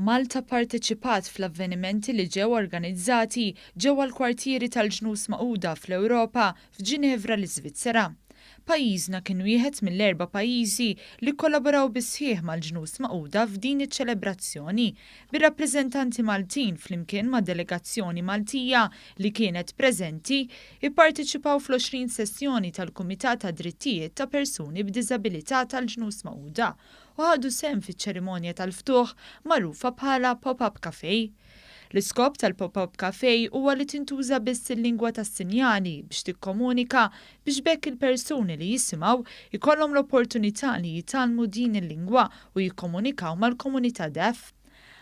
Malta parteċipat fl-avvenimenti li ġew organizzati ġewwa l-kwartieri tal-Ġnus Magħquda fl-Ewropa f'Ġinevra l-Iżvizzera. Pajjiżna kien wieħed mill-4 pajjiżi li kollaboraw bis-sħiħ mal-Ġnus Magħquda f'din iċ-ċelebrazzjoni bir-rappreżentanti Maltin flimkien ma' delegazzjoni Maltija li kienet preżenti ipparteċipaw fl-20 sessjoni tal-Kumitat ta' Drittijiet ta' Persuni b'Diżabilità tal-Ġnus Magħquda u ħadu sehem fiċ-ċerimonja tal-ftuħ magħrufa bħala Pop-up Cafe. L-iskop tal-Pop-up Cafe huwa li tintuża biss il-lingwa tas-sinjali biex tikkomunika biex bekk il-persuni li jisimgħu ikollhom l-opportunità li jitgħallmu din il-lingwa u jikkomunikaw mal-komunità deaf.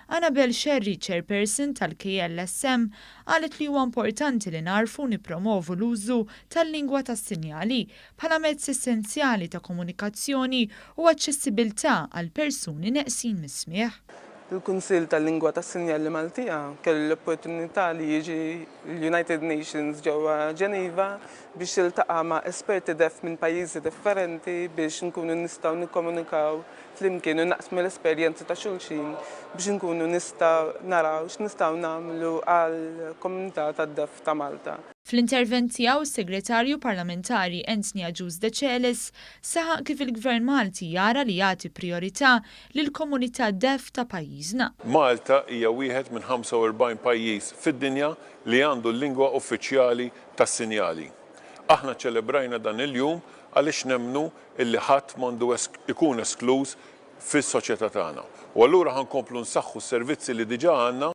Annabel Sherry, chairperson tal-KLSM, qalet li huwa importanti li narfu nippromovu l-użu tal-lingwa tas-sinjali bħala mezz essenzjali ta' komunikazzjoni u aċċessibilità għal persuni neqsin mis-smigħ. Il-Kunsill tal-Lingwa tas-Sinjali Maltija kellu l-opportunità li jiġi l-United Nations ġewwa Ġeniva biex jiltaqa' ma' esperti deaf minn pajjiżi differenti biex nkunu nistgħu nikkomunikaw flimkien u naqsmu l-esperjenzi ta' xulxin biex nkunu nistgħu naraw x'nistgħu nagħmlu għall-komunità tad-deaf ta' Malta. Fl-intervent tiegħu is-Segretarju Parlamentari Anthony Agius De Celis saħaq kif il-Gvern Malti jara li jagħti priorità lill-komunità deaf ta' pajjiżna. Malta hija wieħed minn 45 pajjiż fid-dinja li għandu l-lingwa uffiċjali tas-sinjali. Aħna ċelebrajna dan il-jum għaliex nemmnu illi ħadd m'għandu ikun eskluż fis-soċjetà tagħna. U allura ħankomplu nsaħħu s-servizzi li diġà għandna